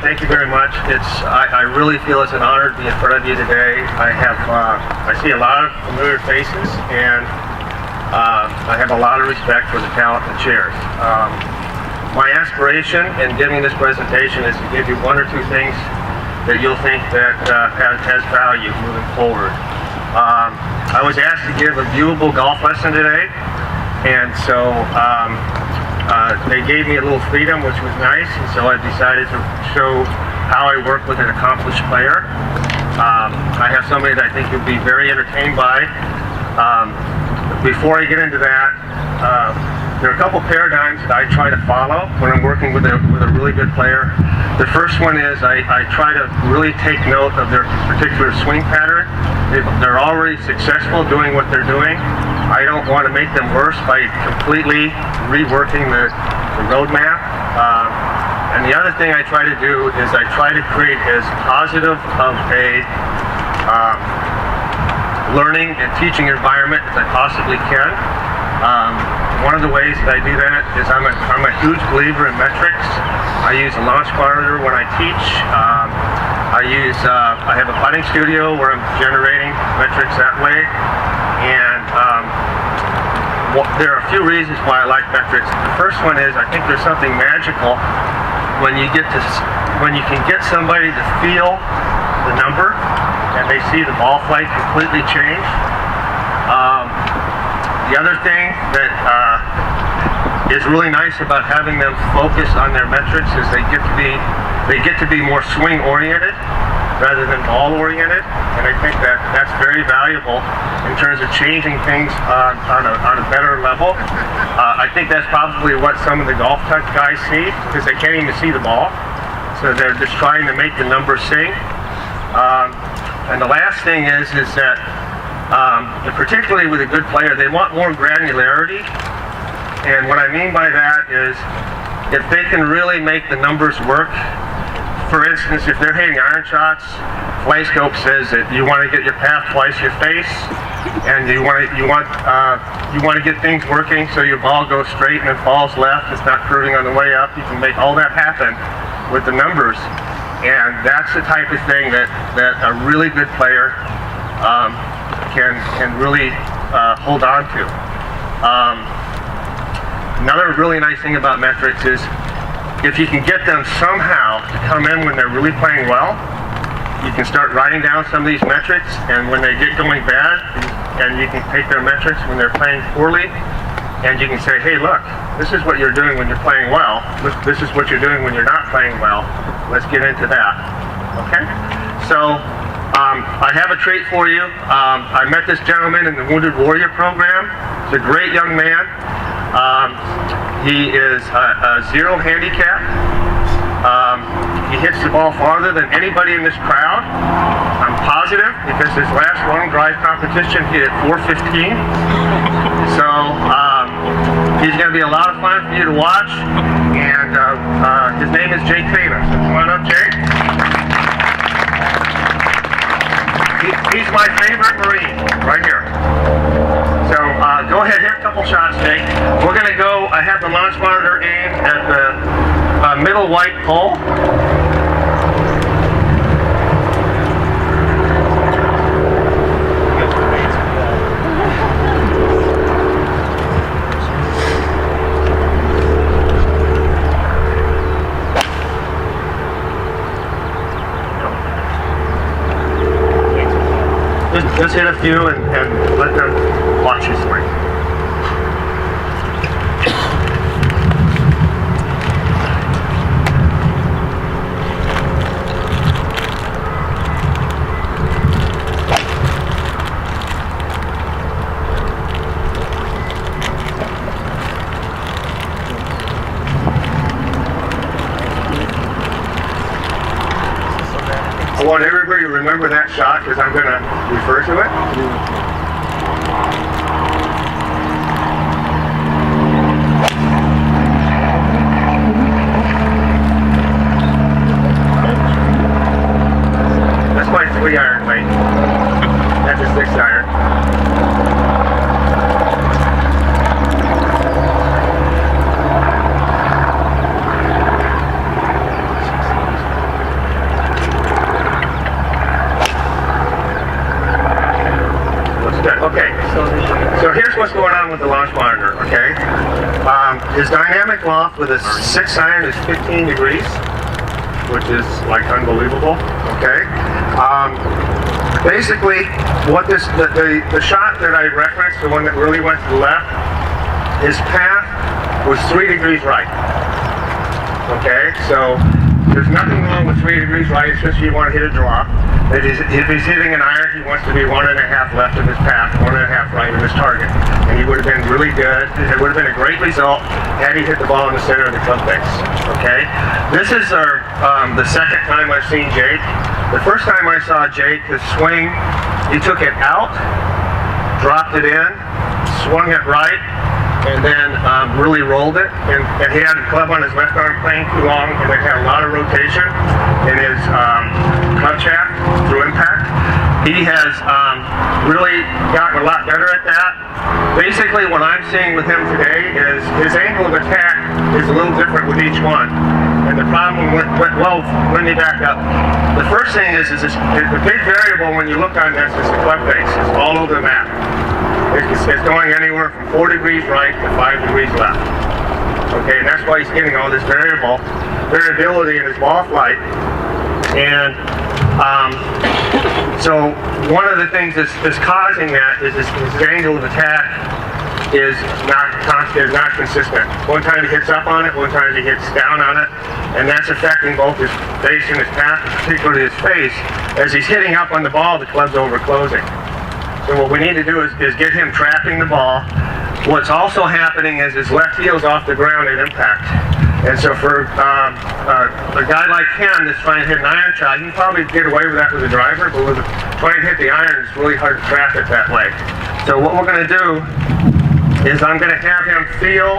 thank you very much. I really feel it's an honor to be in front of you today. I see a lot of familiar faces, and I have a lot of respect for the talent in the chairs. My aspiration in giving this presentation is to give you one or two things that you'll think that has value moving forward. I was asked to give a viewable golf lesson today, and so they gave me a little freedom, which was nice, and so I decided to show how I work with an accomplished player. I have somebody that I think you'll be very entertained by. Before I get into that, there are a couple paradigms that I try to follow when I'm working with a really good player. The first one is I try to really take note of their particular swing pattern. They're already successful doing what they're doing. I don't want to make them worse by completely reworking the roadmap. And the other thing I try to do is I try to create as positive of a learning and teaching environment as I possibly can. One of the ways that I do that is I'm a huge believer in metrics. I use a launch monitor when I teach. I have a putting studio where I'm generating metrics that way. And there are a few reasons why I like metrics. The first one is I think there's something magical when you can get somebody to feel the number and they see the ball flight completely change. The other thing that is really nice about having them focus on their metrics is they get to be more swing oriented rather than ball oriented, and I think that that's very valuable in terms of changing things on a better level. I think that's probably what some of the golf guys see, because they can't even see the ball, so they're just trying to make the numbers sing. And the last thing is that particularly with a good player, they want more granularity, and what I mean by that is if they can really make the numbers work. For instance, if they're hitting iron shots, Flyscope says that you want to get your path twice your face, and you want to get things working so your ball goes straight and it falls left. It's not curving on the way up. You can make all that happen with the numbers, and that's the type of thing that a really good player can really hold on to. Another really nice thing about metrics is if you can get them somehow to come in when they're really playing well, you can start writing down some of these metrics, and when they get going bad, and you can take their metrics when they're playing poorly, and you can say, hey, look, this is what you're doing when you're playing well, this is what you're doing when you're not playing well, let's get into that, okay? So, I have a treat for you. I met this gentleman in the Wounded Warrior program. He's a great young man. He is a zero handicap. He hits the ball farther than anybody in this crowd. I'm positive because his last long drive competition he hit 415. So he's going to be a lot of fun for you to watch. And his name is Jake Taylor. So come on up, Jake. He's my favorite Marine right here. So go ahead, hit a couple shots, Jake. We're going to go, I have the launch monitor aimed at the middle white pole. Just hit a few and let them watch you swing. I want everybody to remember that shot because I'm going to refer to it. That's my 3-iron, mate. That's a 6-iron. what's going on with the launch monitor, okay? His dynamic loft with a 6 iron is 15 degrees, which is like unbelievable, okay? Basically, what the shot that I referenced, the one that really went to the left, his path was 3 degrees right. Okay, so there's nothing wrong with 3 degrees right. It's just you want to hit a draw. If he's hitting an iron, he wants to be 1.5 left of his path, 1.5 right of his target, and he would have been really good. It would have been a great result had he hit the ball in the center of the club face. Okay, this is the second time I've seen Jake. The first time I saw Jake, his swing, he took it out, dropped it in, swung it right, and then really rolled it, and he had the club on his left arm playing too long, and it had a lot of rotation in his club shaft through impact. He has really gotten a lot better at that. Basically, what I'm seeing with him today is his angle of attack is a little different with each one. And the problem with, well, let me back up. The first thing is the big variable when you look on this is the club face. It's all over the map. It's going anywhere from 4 degrees right to 5 degrees left. Okay, and that's why he's getting all this variability in his ball flight. And so one of the things that's causing that is his angle of attack is not consistent. One time he hits up on it, one time he hits down on it, and that's affecting both his face and his path, particularly his face. As he's hitting up on the ball, the club's over closing. So what we need to do is get him trapping the ball. What's also happening is his left heel's off the ground at impact. And so for a guy like him that's trying to hit an iron shot, he can probably get away with that with a driver, but with trying to hit the iron, it's really hard to trap it that way. So what we're going to do is I'm going to have him feel,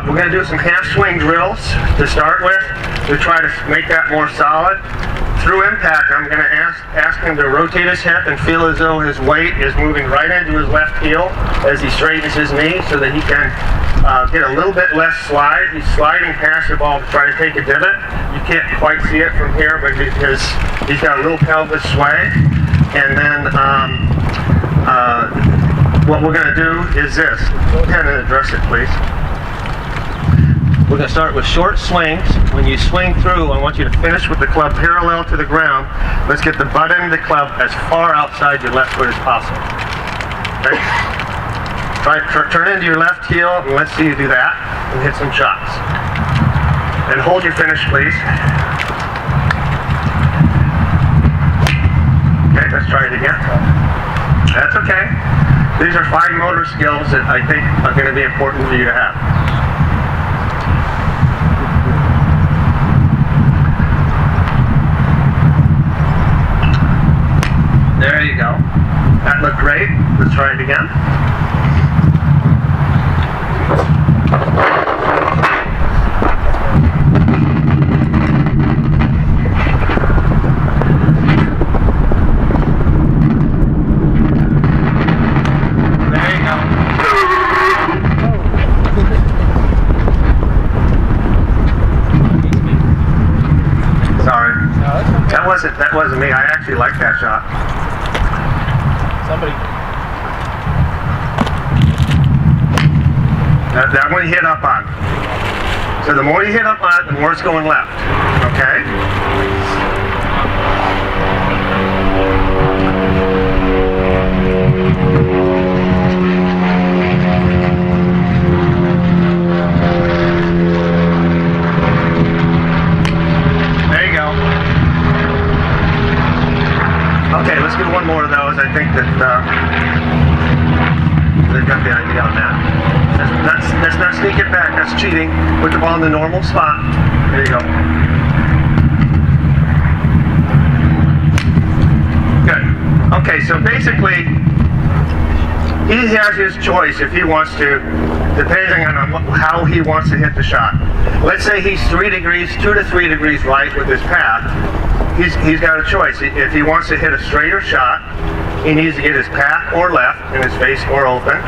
we're going to do some half swing drills to start with to try to make that more solid. Through impact, I'm going to ask him to rotate his hip and feel as though his weight is moving right into his left heel as he straightens his knee so that he can get a little bit less slide. He's sliding past the ball to try to take a divot. You can't quite see it from here, but he's got a little pelvis sway. And then what we're going to do is this. Go ahead and address it, please. We're going to start with short swings. When you swing through, I want you to finish with the club parallel to the ground. Let's get the butt end of the club as far outside your left foot as possible. Okay? Turn into your left heel, and let's see you do that, and hit some shots. And hold your finish, please. Okay, let's try it again. That's okay. These are 5 motor skills that I think are going to be important for you to have. There you go. That looked great. Let's try it again. There you go. Sorry. That wasn't me. I actually like that shot. Somebody. That one you hit up on. So the more you hit up on it, the more it's going left. Okay? There you go. Okay, let's do one more of those. I think that they've got the idea on that. Let's not sneak it back. That's cheating. Put the ball in the normal spot. There you go. Good. Okay, so basically, he has his choice if he wants to, depending on how he wants to hit the shot. Let's say he's 2 to 3 degrees right with his path. He's got a choice. If he wants to hit a straighter shot, he needs to get his path more left and his face more open.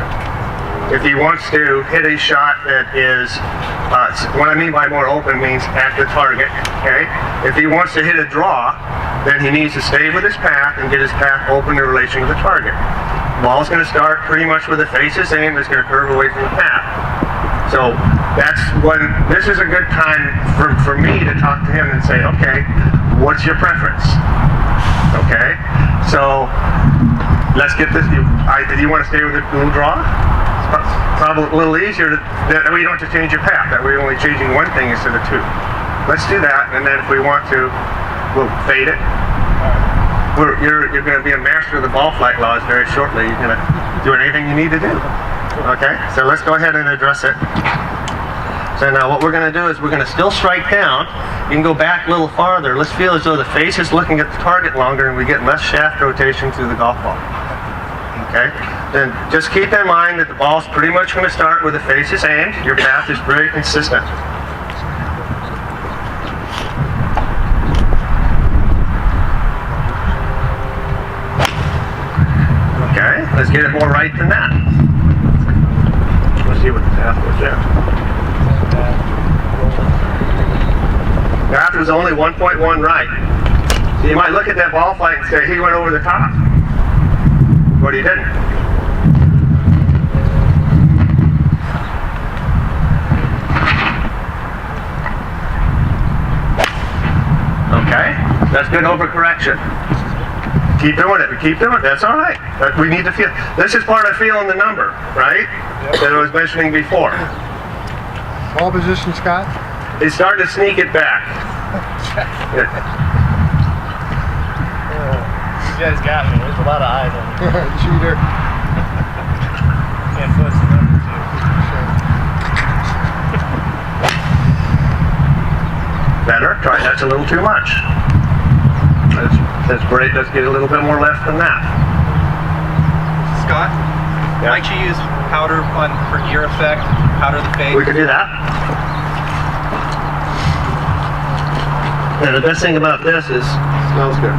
If he wants to hit a shot that is, what I mean by more open means at the target, okay? If he wants to hit a draw, then he needs to stay with his path and get his path open in relation to the target. ball's going to start pretty much with the face is aimed. It's going to curve away from the path. So that's when this is a good time for me to talk to him and say, okay, what's your preference? Okay, so let's get this. Did you want to stay with the dual draw? It's probably a little easier that we don't have to change your path. That we're only changing one thing instead of two. Let's do that, and then if we want to, we'll fade it. You're going to be a master of the ball flight laws very shortly. You're going to do anything you need to do. Okay, so let's go ahead and address it. So now what we're going to do is we're going to still strike down. You can go back a little farther. Let's feel as though the face is looking at the target longer and we get less shaft rotation through the golf ball. Okay, then just keep in mind that the ball's pretty much going to start where the face is aimed. Your path is very consistent. Okay, let's get it more right than that. Let's see what the path was there. The path was only 1.1 right. So you might look at that ball flight and say, he went over the top. But he didn't. Okay, that's good overcorrection. Keep doing it. Keep doing it. That's all right. We need to feel. This is part of feeling the number, right? Yep. That I was mentioning before. Ball position, Scott. It's starting to sneak it back. You guys got me. There's a lot of eyes on you. Cheater. Can't put some number too. Better. Try. That's a little too much. That's great. Let's get a little bit more left than that. Scott, yeah. Might you use powder for gear effect? Powder the face? We could do that. And the best thing about this is, it smells good.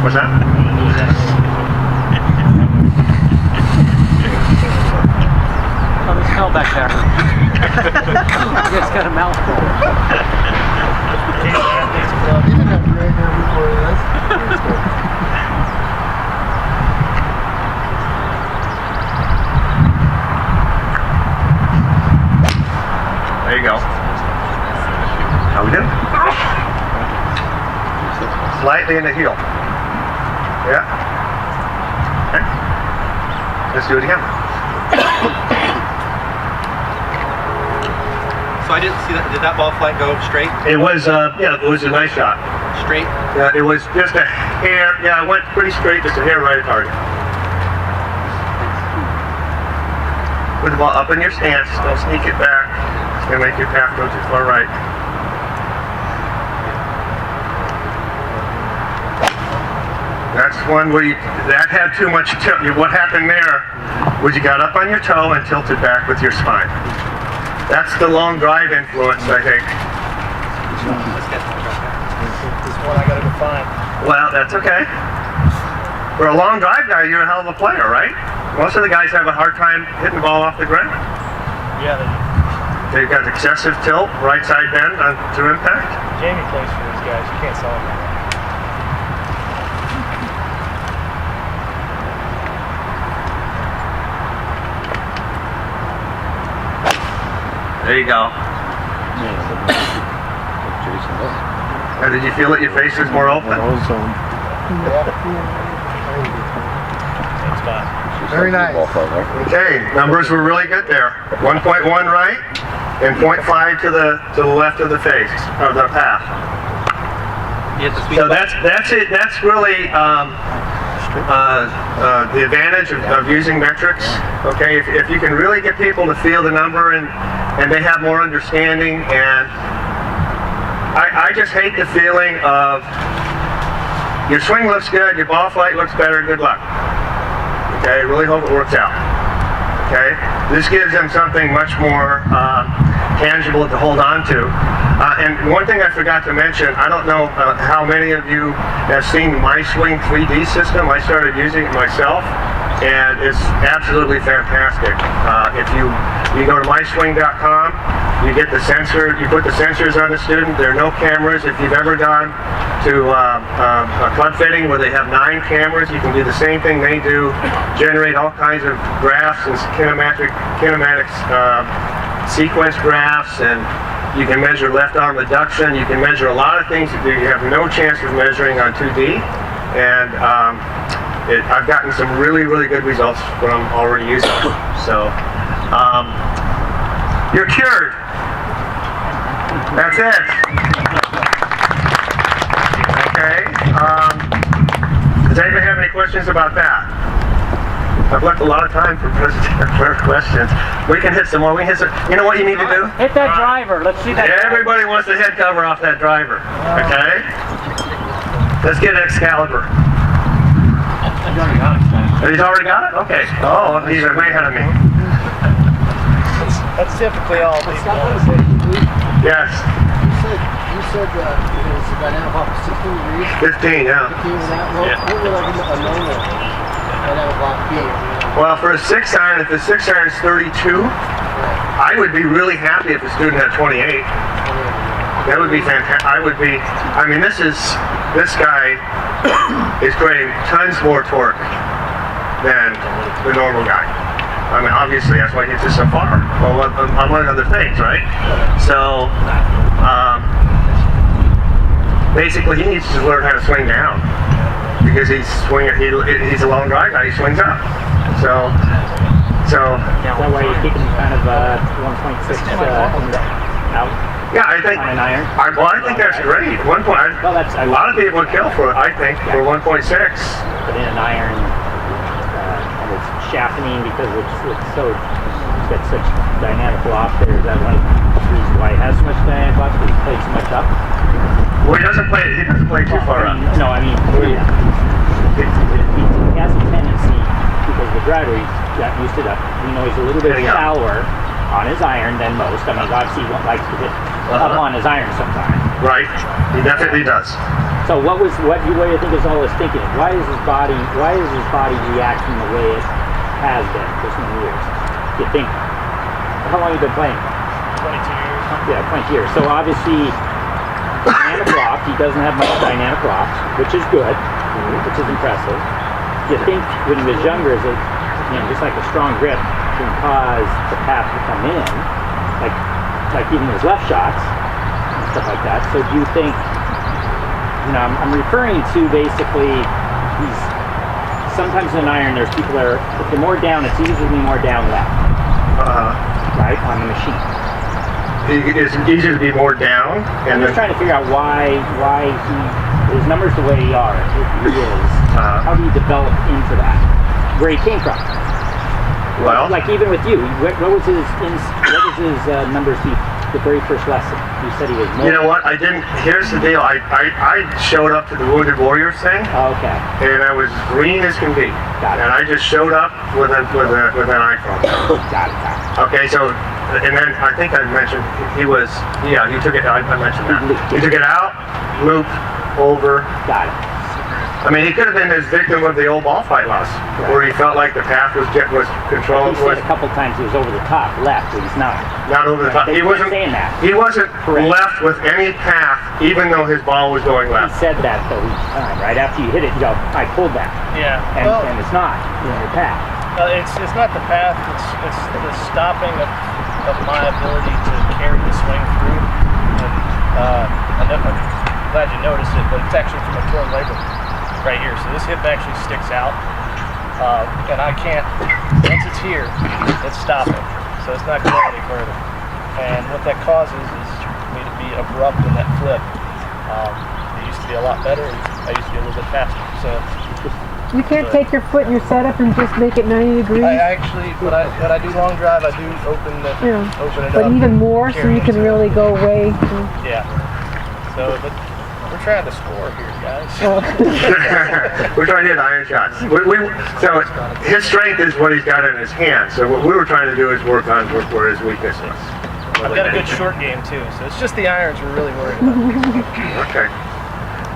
What's that? Oh, there's smell back there. You guys got a mouthful. He didn't have gray hair before this. There you go. How we doing? Slightly in the heel. Yeah. Okay. Let's do it again. So I didn't see that. Did that ball flight go straight? It was, yeah, it was a nice shot. Straight? Yeah, it was just a hair. Yeah, it went pretty straight, just a hair right at target. Put the ball up in your stance. Don't sneak it back. It's gonna make your path go too far right. That's one where that had too much tilt. What happened there was you got up on your toe and tilted back with your spine. That's the long drive influence, I think. This one I gotta go find. Well, that's okay. For a long drive guy, you're a hell of a player, right? Most of the guys have a hard time hitting the ball off the ground. Yeah, They've got excessive tilt, right side bend to impact. Jamie plays for these guys. You can't solve that. There you go. Now, did you feel that your face was more open? Very nice. Okay, numbers were really good there. 1.1 right and 0.5 to the left of the face, of the path. So that's it. That's really the advantage of using metrics. Okay, if you can really get people to feel the number and they have more understanding, and I just hate the feeling of your swing looks good, your ball flight looks better, good luck. Okay, really hope it works out. Okay, this gives them something much more tangible to hold on to. And one thing I forgot to mention, I don't know how many of you have seen my Swing 3D system. I started using it myself, and it's absolutely fantastic. If you go to myswing.com, you get the sensor, you put the sensors on the student. There are no cameras. If you've ever done to a club fitting where they have 9 cameras. You can do the same thing they do, generate all kinds of graphs and kinematics sequence graphs, and you can measure left arm adduction. You can measure a lot of things that you have no chance of measuring on 2D. And I've gotten some really, really good results from already using it. So you're cured. That's it. Okay. Does anybody have any questions about that? I've left a lot of time for questions. We can hit some more. We can hit some. You know what you need to do? Hit that driver. Let's see that. Everybody wants the head cover off that driver. Okay. Let's get Excalibur. He's already got it? Okay. Oh, he's way ahead of me. That's typically all these guys. Yes. You said it was about about 16 degrees. 15, yeah. 15 and that. What would a normal dynamic block be? Well, for a 6-iron, if the 6-iron is 32, I would be really happy if the student had 28. That would be fantastic. I mean, this guy is creating tons more torque than the normal guy. I mean, obviously, that's why he hits it so far. Well, among other things, right? So, basically, he needs to learn how to swing down because he's a long drive guy. He swings up. So That way you're keeping kind of 1.6 out. yeah, I think. On an iron? I think that's great. A lot of people would kill for it. I think for 1.6. But in an iron, and it's shafting because it's got such dynamic loft there. Is that one of the reasons why it has so much dynamic loft? Because it plays so much up. Well, he doesn't play too far up. No, I mean, he has a tendency because the driver he's got used to that. You know, he's a little bit Hitting up. shallower on his iron than most. I mean, obviously he likes to hit up on his iron sometimes. Right. He definitely does. So what do you think is all his thinking? Why is his body reacting the way it has been for so many years? You think, how long have you been playing? 22 years. Yeah, 20 years. So obviously, dynamic loft, he doesn't have much dynamic loft, which is good, which is impressive. You think when he was younger, is it, just like a strong grip can cause the path to come in, like even his left shots and stuff like that. So do you think, I'm referring to basically these, sometimes in an iron there's people that are, if they're more down, it's usually more down left, right, on the machine. It's easier to be more down. I'm just trying to figure out why his numbers the way he is. How do you develop into that? Where he came from? Well, like even with you, what was his numbers the very first lesson? You said he was more. you know what? I didn't. Here's the deal. I showed up to the Wounded Warriors thing, Okay. and I was green as can be, Got it. and I just showed up with an iPhone. Got it. Okay, so, and then I think I mentioned he took it. I mentioned that. He took it out, loop, over. Got it. I mean, he could have been this victim of the old ball fight loss, where he felt like the path was controlled. He said a couple times he was over the top left, but he's not. Not over the top. They He kept wasn't saying that. He wasn't Correct. left with any path, even though his ball was going He left. said that though each time, right? After you hit it, you go, I pulled that. Yeah. And it's not in your path. It's not the path. It's the stopping of my ability to carry the swing through. And I'm glad you noticed it, but it's actually from a torn labrum right here. So this hip actually sticks out, and I can't. Once it's here, it's stopping. So it's not going any further. And what that causes is me to be abrupt in that flip. It used to be a lot better. I used to be a little bit faster. So. You can't take your foot in your setup and just make it 90 degrees. I actually, when I do long drive, I do open it up. But even more, so you can really go way. Yeah. So, but we're trying to score here, guys. We're trying to hit iron shots. So his strength is what he's got in his hand. So what we were trying to do is work where his weakness is. I've got a good short game too, so it's just the irons we're really worried about. Okay.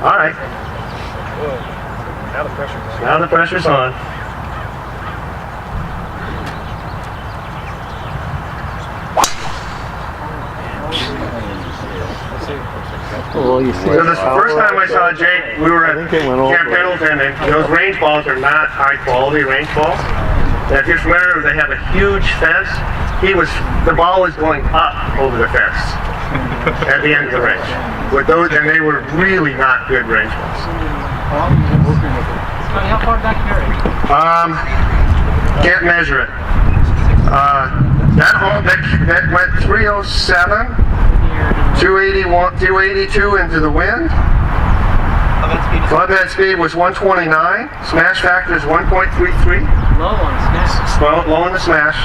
All right. Whoa. Now the pressure's on. Now the pressure's on. Let's see. Well, you see. So the first time I saw Jake, we were at Camp Pendleton, and those range balls are not high quality range balls. And if you're familiar, they have a huge fence. The ball was going up over the fence at the end of the range. With those, and they were really not good range balls. How far back carry? Can't measure it. That went 307, 281, 282 into the wind. Club head speed was 129. Smash factor is 1.33. Low on smash. Low on the smash.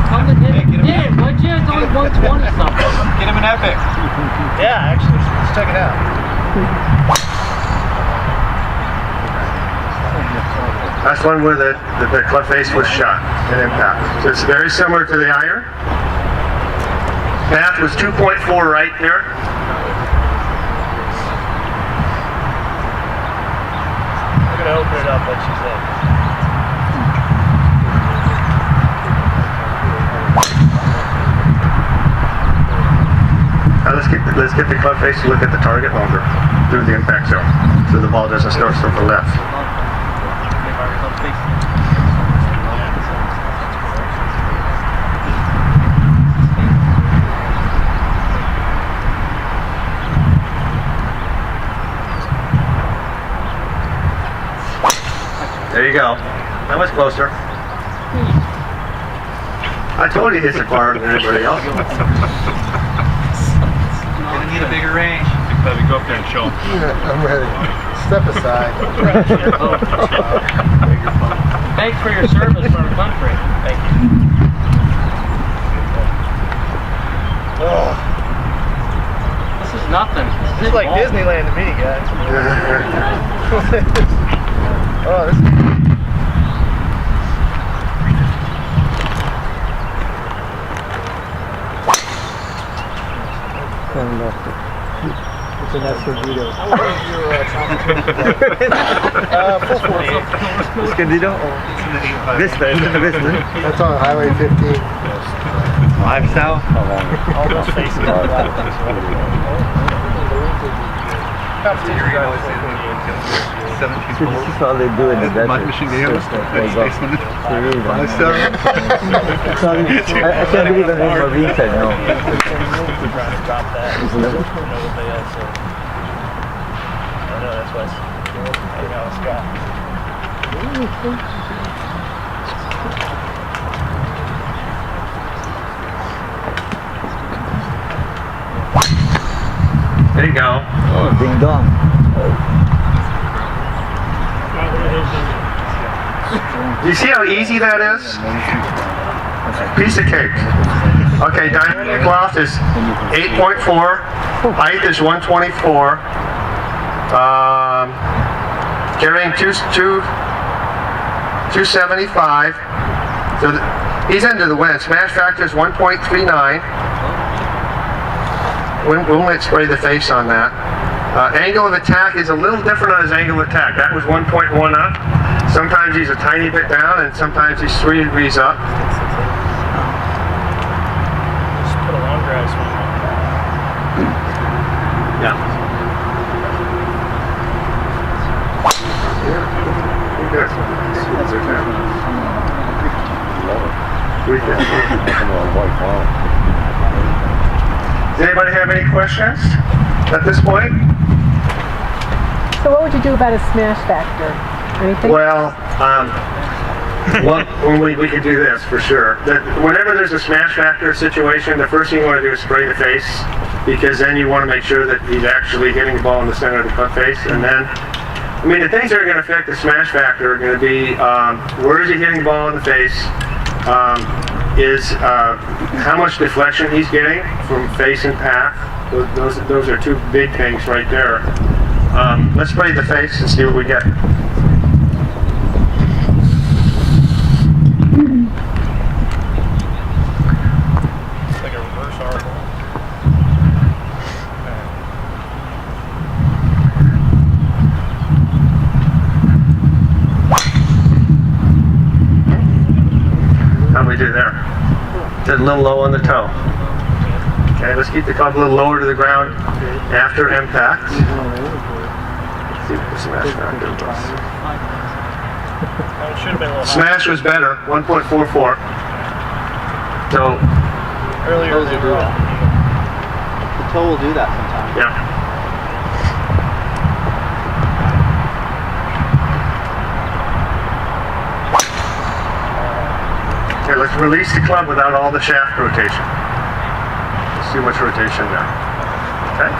Come and hit it. Yeah, would you? It's only 120 something. Get him an epic. Yeah, actually, let's check it out. That's one where the club face was shot in impact. So it's very similar to the iron. Path was 2.4 right there. We're gonna open it up, what she said. Now let's get the club face to look at the target longer through the impact zone, so the ball doesn't start from the left. There you go. That was closer. I told you he hits it farther than everybody else. Gonna need a bigger range. Let me go up there and show him. I'm ready. Step aside. Thanks for your service for our country. Thank you. Oh, This is nothing. this is like Disneyland to me, guys. Oh, this It's an Escondido. full 48. Escondido? Vista, isn't it Vista? That's on Highway 15. 5 south? Almost facing the black. Competition drive was 17 This is all they do in the desert. Machine gun. I can't believe the name Marine said no. trying to drop that. You know what they all say. I know, that's why Scott. There you go. Oh, ding dong. Do you see how easy that is? Piece of cake. Okay, dynamic loft is 8.4. Height is 124. Carrying 275. So he's into the wind. Smash factor is 1.39. We might spray the face on that. Angle of attack is a little different on his angle of attack. That was 1.1 up. Sometimes he's a tiny bit down, and sometimes he's 3 degrees up. Just put a long grass one. Yeah. Good. Does anybody have any questions at this point? So what would you do about a smash factor? Anything? Well, we could do this for sure. Whenever there's a smash factor situation, the first thing you want to do is spray the face, because then you want to make sure that he's actually hitting the ball in the center of the club face. And then, I mean, the things that are going to affect the smash factor are going to be where is he hitting the ball in the face, how much deflection he's getting from face and path. Those are 2 big things right there. Let's spray the face and see what we get. It's like a reverse article. How do we do there? Did a little low on the toe. Okay, let's keep the club a little lower to the ground after impact. Let's see what the smash factor was. Oh, it should have been a little higher. Smash was better, 1.44. So, Earlier they were off. The toe will do that sometimes. yeah. Okay, let's release the club without all the shaft rotation. Let's see much rotation now. Okay?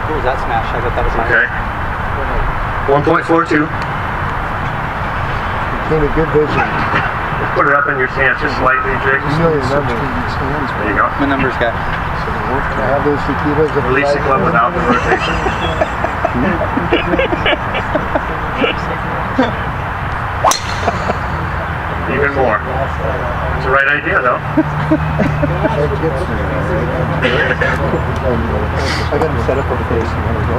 What was that smash? I thought that was Okay. 1.42. Gain a good vision. Just put it up in your stance just slightly, Jake. You know your number. There you go. My numbers, guy. I have those tequilas. Release the club without the rotation. Even more. It's the right idea, though. I got him set up on the face and let her go.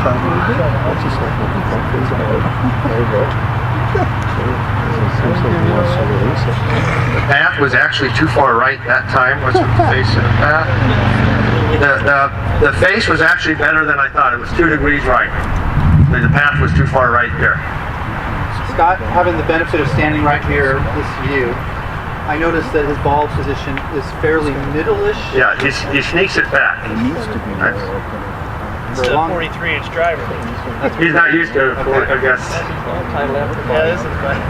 That's just like looking for face. There you go. Seems like he wants to release it. The path was actually too far right that time. What's the face in the path? The face was actually better than I thought. It was 2 degrees right. The path was too far right there. Scott, having the benefit of standing right here, this view, I noticed that his ball position is fairly middle-ish. Yeah, he sneaks it back. It needs to be more Nice. open. It's a 43-inch driver. He's not used to it, I guess. Yeah, this is fun.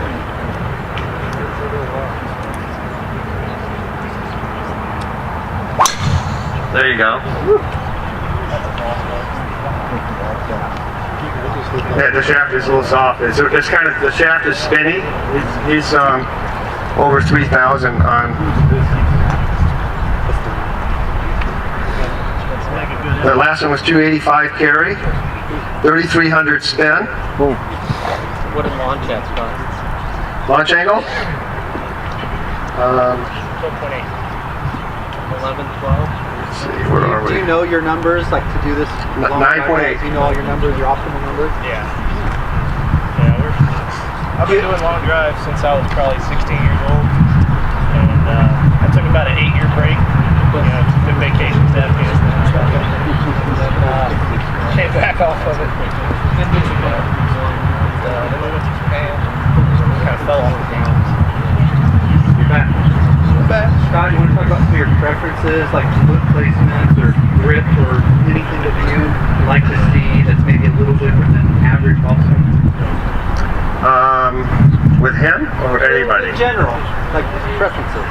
There you go. Yeah, the shaft is a little soft. It's kind of, the shaft is spinny. He's over 3,000 on. The last one was 285 carry, 3,300 spin. What did launch at, Scott? Launch angle? 12.8. 11, 12? Let's see, where are Do we? you know your numbers, like to do this? long 9.8. drive? Do you know all your numbers, your optimal numbers? Yeah. I've been doing long drives since I was probably 16 years old. And I took about an 8-year break. Took vacations to Afghanistan and stuff. Came back off of it. Then we went to Japan. Kind of fell off the game. You're back. Scott, you want to talk about some of your preferences, like foot placements or grip or anything that you like to see that's maybe a little different than average also? With him or anybody? In general, like preferences.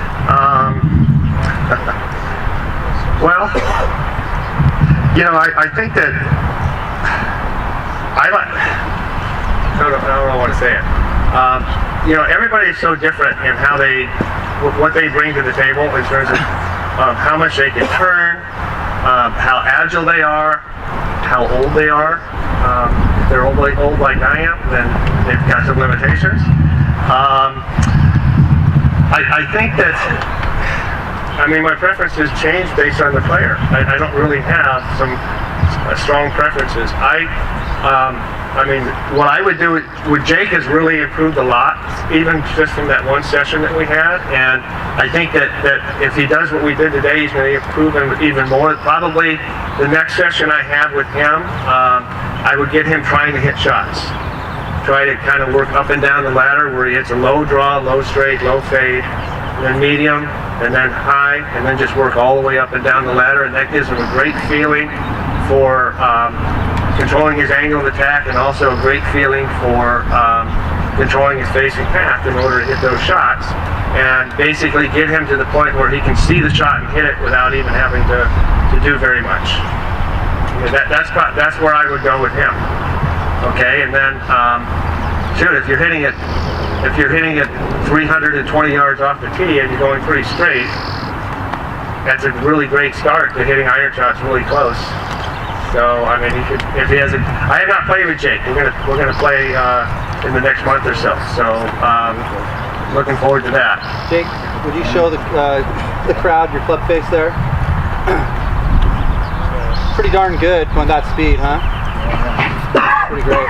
Well, I think that I don't know how to say it. Everybody is so different in how what they bring to the table in terms of how much they can turn, how agile they are, how old they are. If they're old like I am, then they've got some limitations. I think that, my preferences change based on the player. I don't really have some strong preferences. What I would do with Jake has really improved a lot, even just from that one session that we had. And I think that if he does what we did today, he's going to improve even more. Probably the next session I have with him, I would get him trying to hit shots. Try to kind of work up and down the ladder where he hits a low draw, low straight, low fade, then medium, and then high, and then just work all the way up and down the ladder. And that gives him a great feeling for controlling his angle of attack, and also a great feeling for controlling his facing path in order to hit those shots, and basically get him to the point where he can see the shot and hit it without even having to do very much. That's where I would go with him. Okay, and then if you're hitting it 320 yards off the tee and you're going pretty straight, that's a really great start to hitting iron shots really close. So he could, if he has I have not played with Jake. We're gonna play in the next month or so. So looking forward to that. Jake, would you show the crowd your club face there? Pretty darn good going that speed, huh? Pretty great.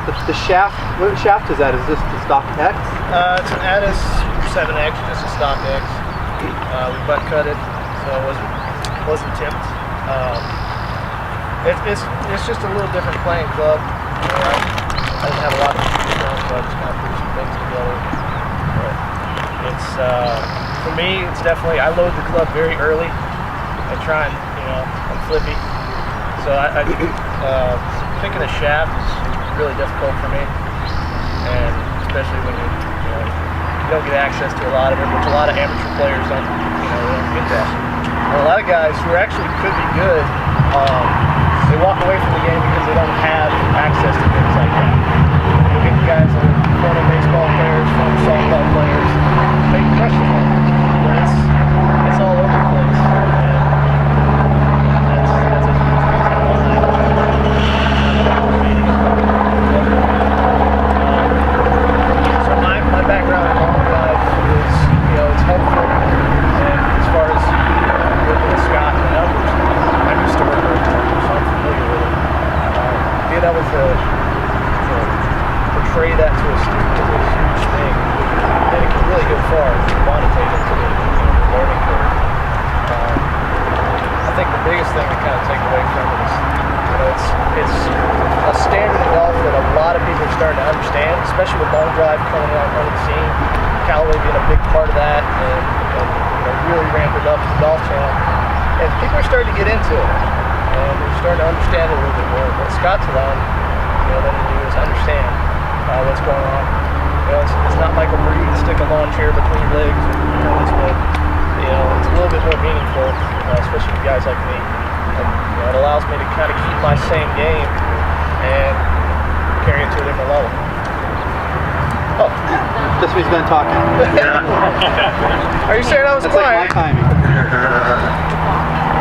The shaft, what shaft is that? Is this the stock X? It's an Addis 7X, just a stock X. We butt cut it, so it wasn't tipped. It's just a little different playing club. You know, I didn't have a lot of experience, so I just kind of put some things together. But it's for me, it's definitely, I load the club very early. I try and, I'm flippy. So picking a shaft is really difficult for me, and especially when you don't get access to a lot of it, which a lot of amateur players don't get that. And a lot of guys who actually could be good, they walk away from the game because they don't have access to things like that. You get guys that are former baseball players, former softball players, they crush the ball. It's all over the place. That's a huge reason why. So my background in long drive is, it's helpful. And as far as working with Scott and others, I used to work with him, so I'm familiar with it. Being able to portray that to a student is a huge thing. And it can really go far if you quantitate it to the learning curve. I think the biggest thing to kind of take away from it is, it's a standard in golf that a lot of people are starting to understand, especially with long drive coming on the scene. Callaway being a big part of that, and really ramped it up to the Golf Channel. And people are starting to get into it, and they're starting to understand it a little bit more. What Scott's allowing them to do is understand what's going on. It's not like a breathe, stick a lawn chair between your legs, but it's a little bit more meaningful, especially for guys like me. And, it allows me to kind of keep my same game and carry it to a different level. Oh, Just when he's done talking. Are you saying I was That's quiet? like my timing.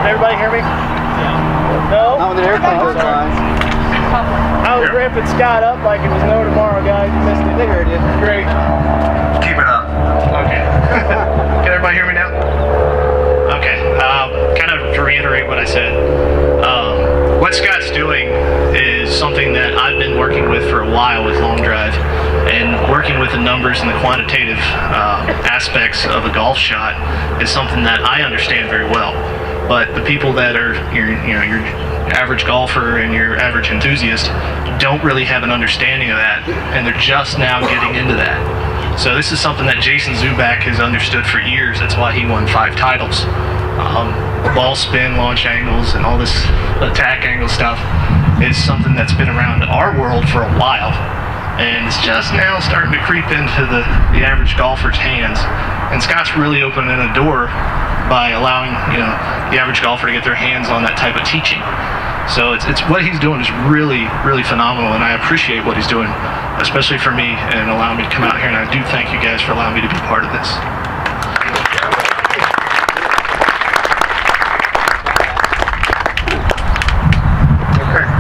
Did everybody hear me? No? Not when the airplane goes by. I was ramping Scott up like it was no tomorrow, guys. You missed it. They heard you. Great. Keep it up. Okay. Can everybody hear me now? Okay. Kind of to reiterate what I said, what Scott's doing is something that I've been working with for a while with long drive, and working with the numbers and the quantitative aspects of a golf shot is something that I understand very well. But the people that are your average golfer and your average enthusiast don't really have an understanding of that, and they're just now getting into that. So this is something that Jason Zubak has understood for years. That's why he won 5 titles. Ball spin, launch angles, and all this attack angle stuff is something that's been around our world for a while, and it's just now starting to creep into the average golfer's hands. And Scott's really opening a door by allowing the average golfer to get their hands on that type of teaching. So it's what he's doing is really, really phenomenal, and I appreciate what he's doing, especially for me, and allowing me to come out here. And I do thank you guys for allowing me to be part of this.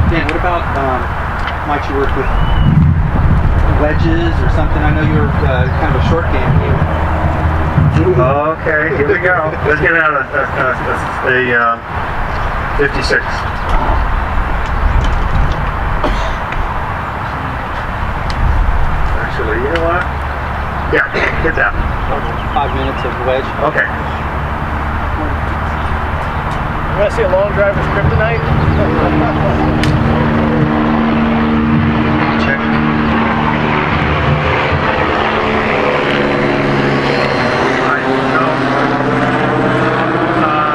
Dan, what about, might you work with wedges or something? I know you're kind of a short game. Okay, here we go. Let's get out of the 56. Actually, you know what? Yeah, get that. 5 minutes of wedge. Okay. You want to see a long driver's kryptonite? Check.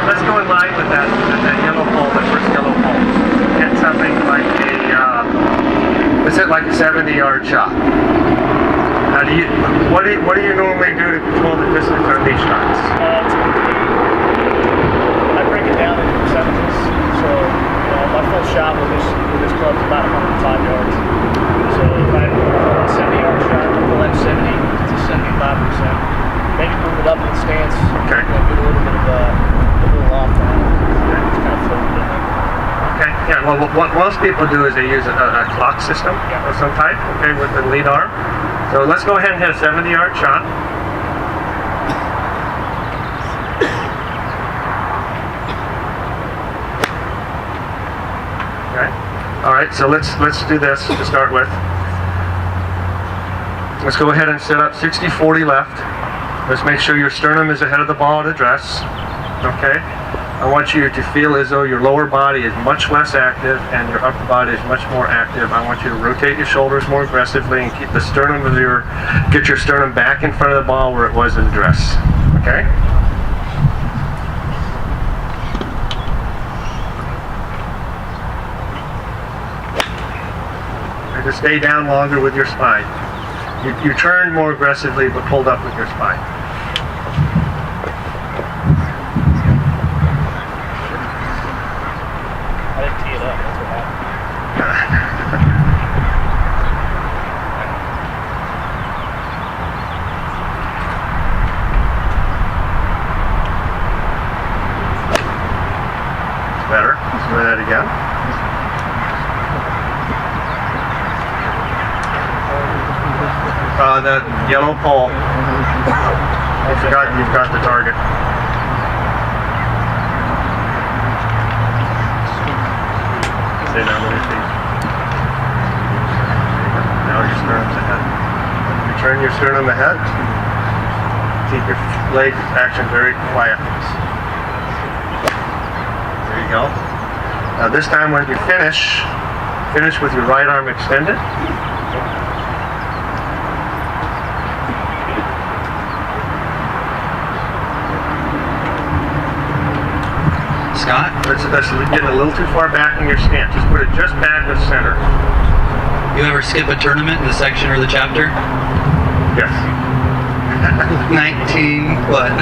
Let's go in line with that yellow pole, the first yellow pole. Get something like is it like a 70-yard shot? Now, what do you normally do to control the distance on these shots? I break it down into percentages. So, my full shot with this club is about 105 yards. So if I have a 70-yard shot, I'll let 70 to 75%. Maybe move it up in the stance. Okay. Get a little bit of a little off on it. Just kind of float it in there. Okay. Yeah. Well, what most people do is they use a clock system of some type. Okay, with the lead arm. So let's go ahead and hit a 70-yard shot. Okay. All right. So let's do this to start with. Let's go ahead and set up 60-40 left. Let's make sure your sternum is ahead of the ball at address. Okay? I want you to feel as though your lower body is much less active and your upper body is much more active. I want you to rotate your shoulders more aggressively and keep the sternum of get your sternum back in front of the ball where it was at address. Okay? And to stay down longer with your spine. You turn more aggressively but pulled up with your spine. I didn't tee it up. That's what happened. Better. Let's try that again. The yellow pole. I forgot you've got the target. Stay down with your feet. Now your sternum's ahead. You turn your sternum ahead. Keep your leg action very quiet. There you go. Now this time when you finish with your right arm extended. Scott? That's getting a little too far back in your stance. Just put it just back of center. You ever skip a tournament in the section or the chapter? Yes. 19 what?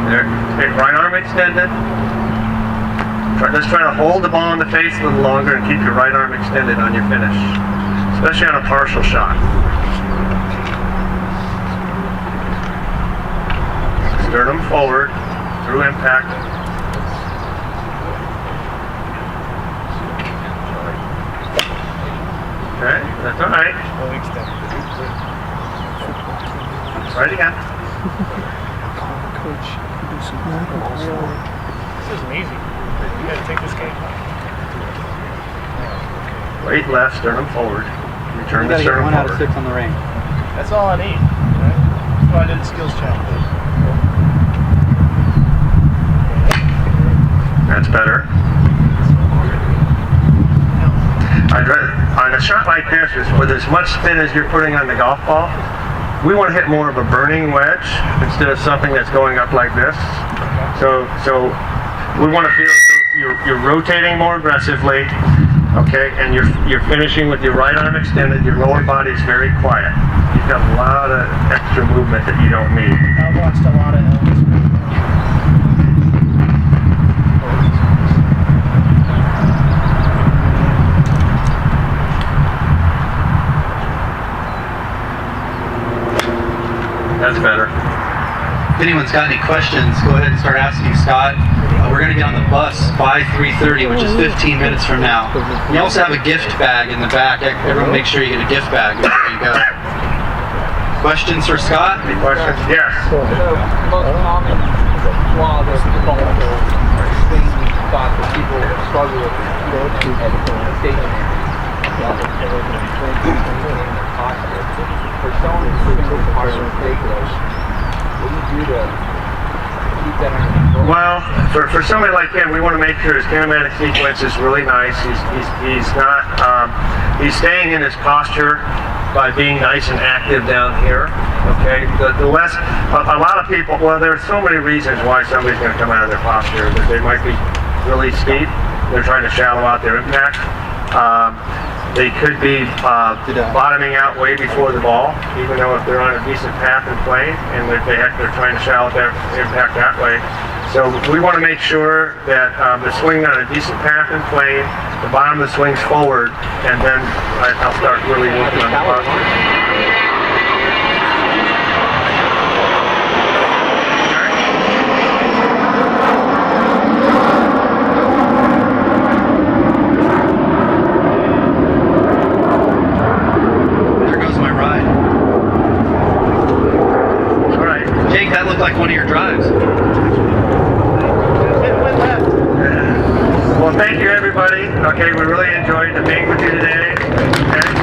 There. Okay, right arm extended. Let's try to hold the ball in the face a little longer and keep your right arm extended on your finish, especially on a partial shot. Sternum forward through impact. Okay, that's all right. Well, extend. Try it again. Coach, do some This isn't easy. You gotta take this game. Weight left, sternum forward. Return You the gotta get sternum 1 out of forward. 6 on the range. That's all I need. Right? That's why I did the skills challenge. That's better. On a shot like this, with as much spin as you're putting on the golf ball, we want to hit more of a burning wedge instead of something that's going up like this. So we want to feel you're rotating more aggressively, okay, and you're finishing with your right arm extended. Your lower body is very quiet. You've got a lot of extra movement that you don't need. I've watched a lot of Elvis. That's better. If anyone's got any questions, go ahead and start asking Scott. We're going to get on the bus by 3:30, which is 15 minutes from now. We also have a gift bag in the back. Everyone make sure you get a gift bag before you go. Questions for Scott? Any questions? Yes. The most common flaw that people thought that people struggle with for someone who's doing part of the mistake, what do you do to keep that under control? Well, for somebody like him, we want to make sure his kinematic sequence is really nice. He's not he's staying in his posture by being nice and active down here. Okay, the less a lot of people. Well, there are so many reasons why somebody's going to come out of their posture. That they might be really steep. They're trying to shallow out their impact. They could be bottoming out way before the ball, even though if they're on a decent path and plane, and they're trying to shallow their impact that way. So we want to make sure that the swing on a decent path and plane, the bottom of the swing's forward, and then I'll start really working on the posture. Like one of your drives. Well, thank you, everybody. Okay, we really enjoyed being with you today. Okay.